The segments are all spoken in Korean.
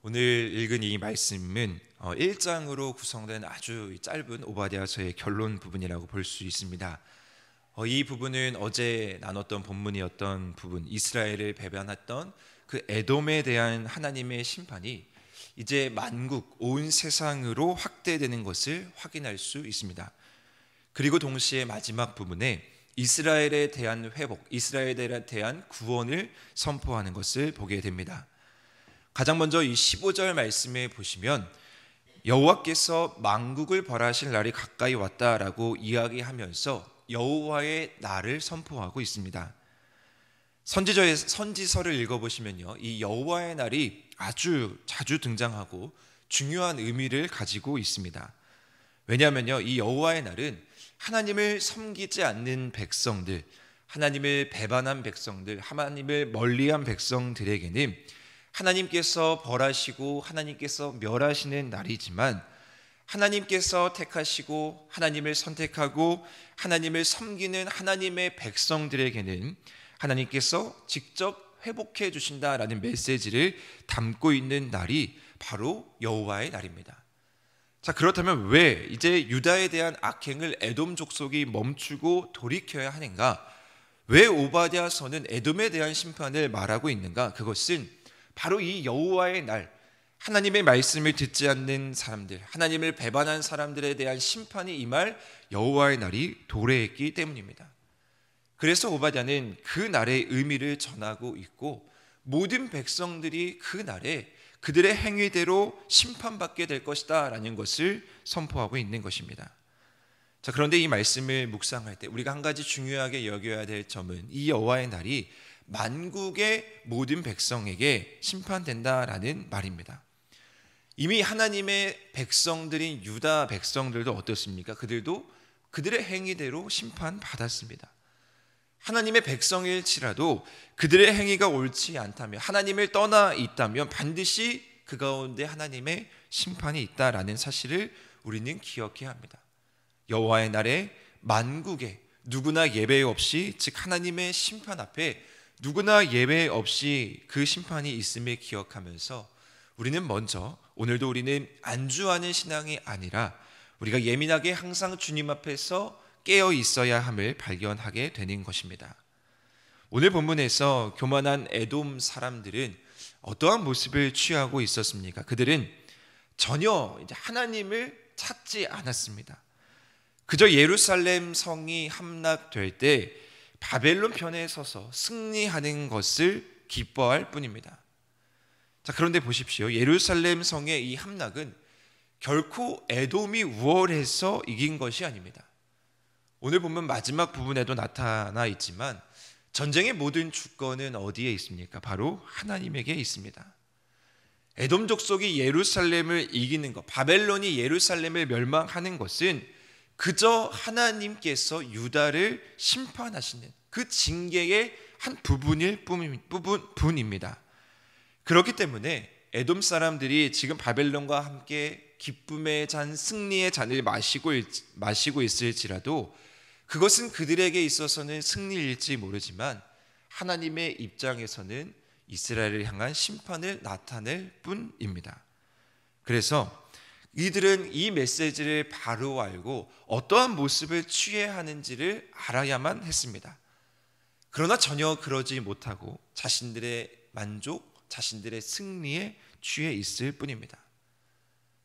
오늘 읽은 이 말씀은 1장으로 구성된 아주 짧은 오바댜서의 결론 부분이라고 볼 수 있습니다. 이 부분은 어제 나눴던 본문이었던 부분, 이스라엘을 배반했던 그 에돔에 대한 하나님의 심판이 이제 만국, 온 세상으로 확대되는 것을 확인할 수 있습니다. 그리고 동시에 마지막 부분에 이스라엘에 대한 회복, 이스라엘에 대한 구원을 선포하는 것을 보게 됩니다. 가장 먼저 이 15절 말씀에 보시면 여호와께서 만국을 벌하실 날이 가까이 왔다라고 이야기하면서 여호와의 날을 선포하고 있습니다. 선지서를 읽어보시면요, 이 여호와의 날이 아주 자주 등장하고 중요한 의미를 가지고 있습니다. 왜냐하면요, 이 여호와의 날은 하나님을 섬기지 않는 백성들, 하나님을 배반한 백성들, 하나님을 멀리한 백성들에게는 하나님께서 벌하시고 하나님께서 멸하시는 날이지만, 하나님께서 택하시고 하나님을 선택하고 하나님을 섬기는 하나님의 백성들에게는 하나님께서 직접 회복해 주신다라는 메시지를 담고 있는 날이 바로 여호와의 날입니다. 자, 그렇다면 왜 이제 유다에 대한 악행을 에돔 족속이 멈추고 돌이켜야 하는가? 왜 오바댜서는 에돔에 대한 심판을 말하고 있는가? 그것은 바로 이 여호와의 날, 하나님의 말씀을 듣지 않는 사람들, 하나님을 배반한 사람들에 대한 심판이 임할 여호와의 날이 도래했기 때문입니다. 그래서 오바댜는 그 날의 의미를 전하고 있고, 모든 백성들이 그 날에 그들의 행위대로 심판받게 될 것이다 라는 것을 선포하고 있는 것입니다. 자, 그런데 이 말씀을 묵상할 때 우리가 한 가지 중요하게 여겨야 될 점은, 이 여호와의 날이 만국의 모든 백성에게 심판된다라는 말입니다. 이미 하나님의 백성들인 유다 백성들도 어떻습니까? 그들도 그들의 행위대로 심판받았습니다. 하나님의 백성일지라도 그들의 행위가 옳지 않다면, 하나님을 떠나 있다면 반드시 그 가운데 하나님의 심판이 있다라는 사실을 우리는 기억해야 합니다. 여호와의 날에 만국에 누구나 예외 없이, 즉 하나님의 심판 앞에 누구나 예외 없이 그 심판이 있음을 기억하면서 우리는 먼저, 오늘도 우리는 안주하는 신앙이 아니라 우리가 예민하게 항상 주님 앞에서 깨어 있어야 함을 발견하게 되는 것입니다. 오늘 본문에서 교만한 에돔 사람들은 어떠한 모습을 취하고 있었습니까? 그들은 전혀 하나님을 찾지 않았습니다. 그저 예루살렘 성이 함락될 때 바벨론 편에 서서 승리하는 것을 기뻐할 뿐입니다. 자, 그런데 보십시오. 예루살렘 성의 이 함락은 결코 에돔이 우월해서 이긴 것이 아닙니다. 오늘 보면 마지막 부분에도 나타나 있지만 전쟁의 모든 주권은 어디에 있습니까? 바로 하나님에게 있습니다. 에돔 족속이 예루살렘을 이기는 것, 바벨론이 예루살렘을 멸망하는 것은 그저 하나님께서 유다를 심판하시는 그 징계의 한 부분일 뿐입니다. 그렇기 때문에 에돔 사람들이 지금 바벨론과 함께 기쁨의 잔, 승리의 잔을 마시고 있을지라도 그것은 그들에게 있어서는 승리일지 모르지만 하나님의 입장에서는 이스라엘을 향한 심판을 나타낼 뿐입니다. 그래서 이들은 이 메시지를 바로 알고 어떠한 모습을 취해야 하는지를 알아야만 했습니다. 그러나 전혀 그러지 못하고 자신들의 만족, 자신들의 승리에 취해 있을 뿐입니다.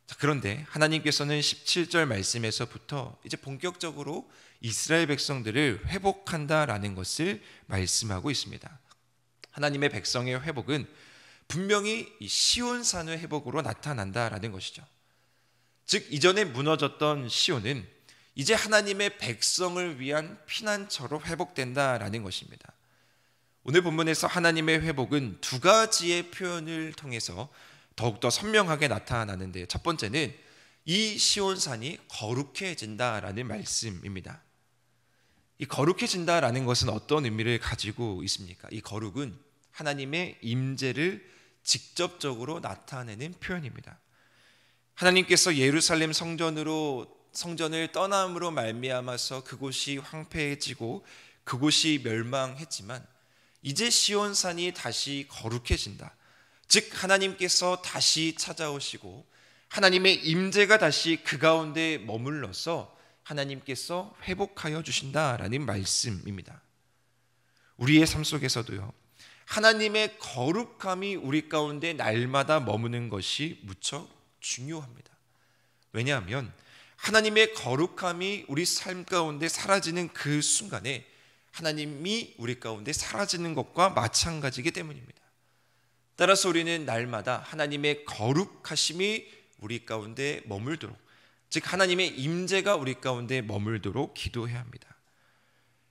자, 그런데 하나님께서는 17절 말씀에서부터 이제 본격적으로 이스라엘 백성들을 회복한다라는 것을 말씀하고 있습니다. 하나님의 백성의 회복은 분명히 이 시온산의 회복으로 나타난다라는 것이죠. 즉, 이전에 무너졌던 시온은 이제 하나님의 백성을 위한 피난처로 회복된다라는 것입니다. 오늘 본문에서 하나님의 회복은 두 가지의 표현을 통해서 더욱더 선명하게 나타나는데, 첫 번째는 이 시온산이 거룩해진다라는 말씀입니다. 이 거룩해진다라는 것은 어떤 의미를 가지고 있습니까? 이 거룩은 하나님의 임재를 직접적으로 나타내는 표현입니다. 하나님께서 예루살렘 성전을 떠남으로 말미암아서 그곳이 황폐해지고 그곳이 멸망했지만 이제 시온산이 다시 거룩해진다. 즉 하나님께서 다시 찾아오시고 하나님의 임재가 다시 그 가운데 머물러서 하나님께서 회복하여 주신다라는 말씀입니다. 우리의 삶 속에서도요, 하나님의 거룩함이 우리 가운데 날마다 머무는 것이 무척 중요합니다. 왜냐하면 하나님의 거룩함이 우리 삶 가운데 사라지는 그 순간에 하나님이 우리 가운데 사라지는 것과 마찬가지이기 때문입니다. 따라서 우리는 날마다 하나님의 거룩하심이 우리 가운데 머물도록, 즉 하나님의 임재가 우리 가운데 머물도록 기도해야 합니다.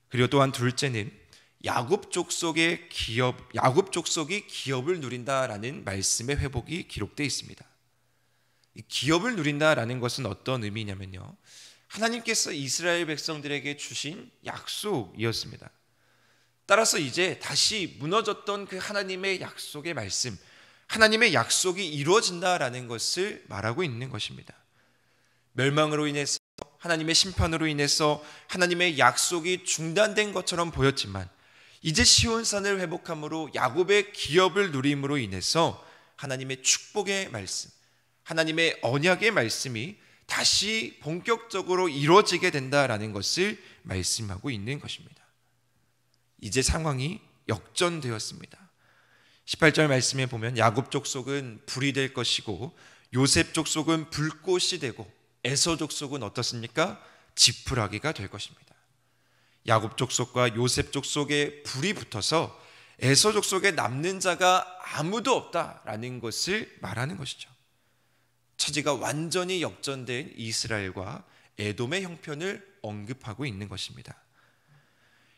그리고 또한 둘째는 야곱 족속이 기업을 누린다라는 말씀의 회복이 기록되어 있습니다. 이 기업을 누린다라는 것은 어떤 의미냐면요, 하나님께서 이스라엘 백성들에게 주신 약속이었습니다. 따라서 이제 다시 무너졌던 그 하나님의 약속의 말씀, 하나님의 약속이 이루어진다라는 것을 말하고 있는 것입니다. 멸망으로 인해서, 하나님의 심판으로 인해서 하나님의 약속이 중단된 것처럼 보였지만 이제 시온산을 회복함으로 야곱의 기업을 누림으로 인해서 하나님의 축복의 말씀, 하나님의 언약의 말씀이 다시 본격적으로 이루어지게 된다라는 것을 말씀하고 있는 것입니다. 이제 상황이 역전되었습니다. 18절 말씀에 보면 야곱 족속은 불이 될 것이고 요셉 족속은 불꽃이 되고 에서 족속은 어떻습니까? 지푸라기가 될 것입니다. 야곱 족속과 요셉 족속에 불이 붙어서 에서 족속에 남는 자가 아무도 없다라는 것을 말하는 것이죠. 처지가 완전히 역전된 이스라엘과 에돔의 형편을 언급하고 있는 것입니다.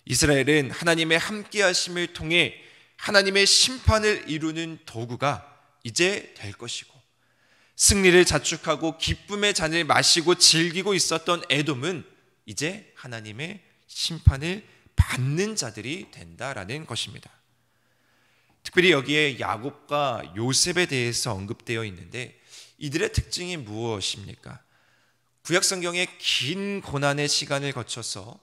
이스라엘은 하나님의 함께하심을 통해 하나님의 심판을 이루는 도구가 이제 될 것이고, 승리를 자축하고 기쁨의 잔을 마시고 즐기고 있었던 에돔은 이제 하나님의 심판을 받는 자들이 된다라는 것입니다. 특별히 여기에 야곱과 요셉에 대해서 언급되어 있는데 이들의 특징이 무엇입니까? 구약 성경의 긴 고난의 시간을 거쳐서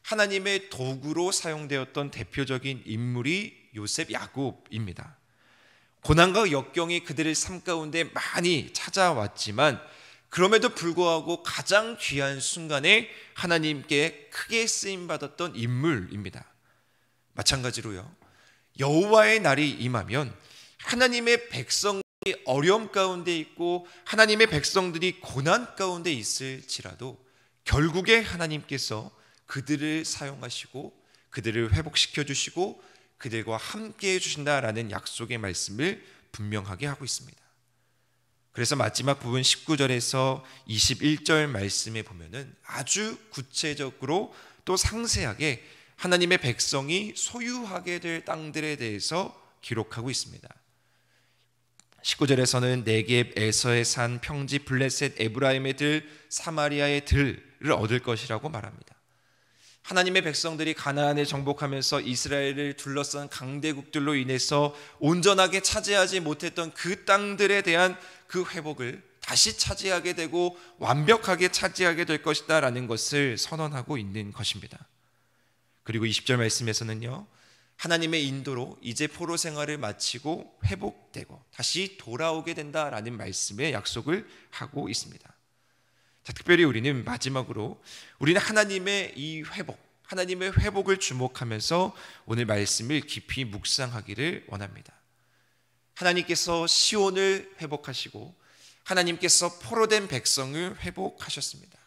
하나님의 도구로 사용되었던 대표적인 인물이 요셉, 야곱입니다. 고난과 역경이 그들의 삶 가운데 많이 찾아왔지만 그럼에도 불구하고 가장 귀한 순간에 하나님께 크게 쓰임받았던 인물입니다. 마찬가지로요, 여호와의 날이 임하면 하나님의 백성들이 어려움 가운데 있고 하나님의 백성들이 고난 가운데 있을지라도 결국에 하나님께서 그들을 사용하시고 그들을 회복시켜 주시고 그들과 함께 해주신다라는 약속의 말씀을 분명하게 하고 있습니다. 그래서 마지막 부분 19절에서 21절 말씀에 보면은 아주 구체적으로 또 상세하게 하나님의 백성이 소유하게 될 땅들에 대해서 기록하고 있습니다. 19절에서는 네겝, 에서의 산, 평지, 블레셋, 에브라임의 들, 사마리아의 들을 얻을 것이라고 말합니다. 하나님의 백성들이 가나안을 정복하면서 이스라엘을 둘러싼 강대국들로 인해서 온전하게 차지하지 못했던 그 땅들에 대한 그 회복을 다시 차지하게 되고 완벽하게 차지하게 될 것이다 라는 것을 선언하고 있는 것입니다. 그리고 20절 말씀에서는요, 하나님의 인도로 이제 포로 생활을 마치고 회복되고 다시 돌아오게 된다라는 말씀의 약속을 하고 있습니다. 자, 특별히 우리는 마지막으로 우리는 하나님의 이 회복, 하나님의 회복을 주목하면서 오늘 말씀을 깊이 묵상하기를 원합니다. 하나님께서 시온을 회복하시고 하나님께서 포로된 백성을 회복하셨습니다.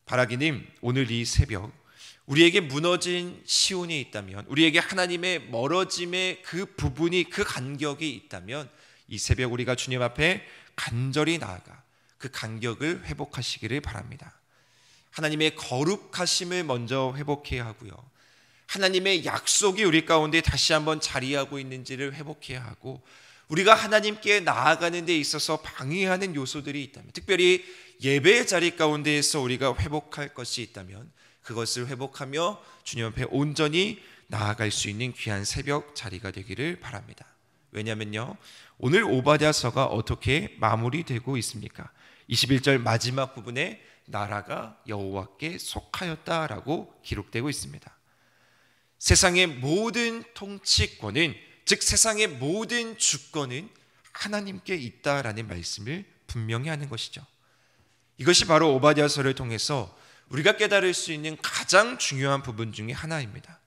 바라기님, 오늘 이 새벽 우리에게 무너진 시온이 있다면, 우리에게 하나님의 멀어짐의 그 부분이, 그 간격이 있다면 이 새벽 우리가 주님 앞에 간절히 나아가 그 간격을 회복하시기를 바랍니다. 하나님의 거룩하심을 먼저 회복해야 하고요, 하나님의 약속이 우리 가운데 다시 한번 자리하고 있는지를 회복해야 하고, 우리가 하나님께 나아가는 데 있어서 방해하는 요소들이 있다면, 특별히 예배의 자리 가운데에서 우리가 회복할 것이 있다면 그것을 회복하며 주님 앞에 온전히 나아갈 수 있는 귀한 새벽 자리가 되기를 바랍니다. 왜냐하면요, 오늘 오바댜서가 어떻게 마무리되고 있습니까? 21절 마지막 부분에 나라가 여호와께 속하였다라고 기록되고 있습니다. 세상의 모든 통치권은 즉 세상의 모든 주권은 하나님께 있다라는 말씀을 분명히 하는 것이죠. 이것이 바로 오바댜서를 통해서 우리가 깨달을 수 있는 가장 중요한 부분 중에 하나입니다.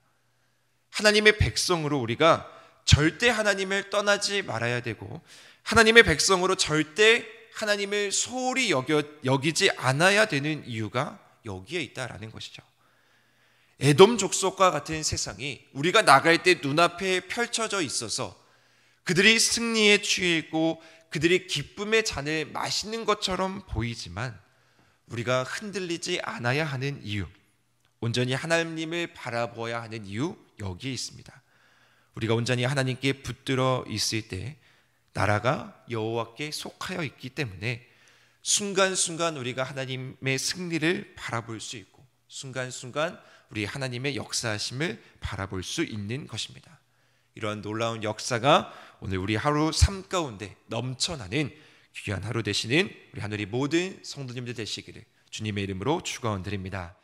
하나님의 백성으로 우리가 절대 하나님을 떠나지 말아야 되고, 하나님의 백성으로 절대 하나님을 소홀히 여기지 않아야 되는 이유가 여기에 있다라는 것이죠. 에돔 족속과 같은 세상이 우리가 나갈 때 눈앞에 펼쳐져 있어서 그들이 승리에 취했고 그들이 기쁨의 잔을 마시는 것처럼 보이지만, 우리가 흔들리지 않아야 하는 이유, 온전히 하나님을 바라보아야 하는 이유, 여기에 있습니다. 우리가 온전히 하나님께 붙들어 있을 때 나라가 여호와께 속하여 있기 때문에 순간순간 우리가 하나님의 승리를 바라볼 수 있고, 순간순간 우리 하나님의 역사하심을 바라볼 수 있는 것입니다. 이러한 놀라운 역사가 오늘 우리 하루 삶 가운데 넘쳐나는 귀한 하루 되시는 우리 하늘의 모든 성도님들 되시기를 주님의 이름으로 축원드립니다.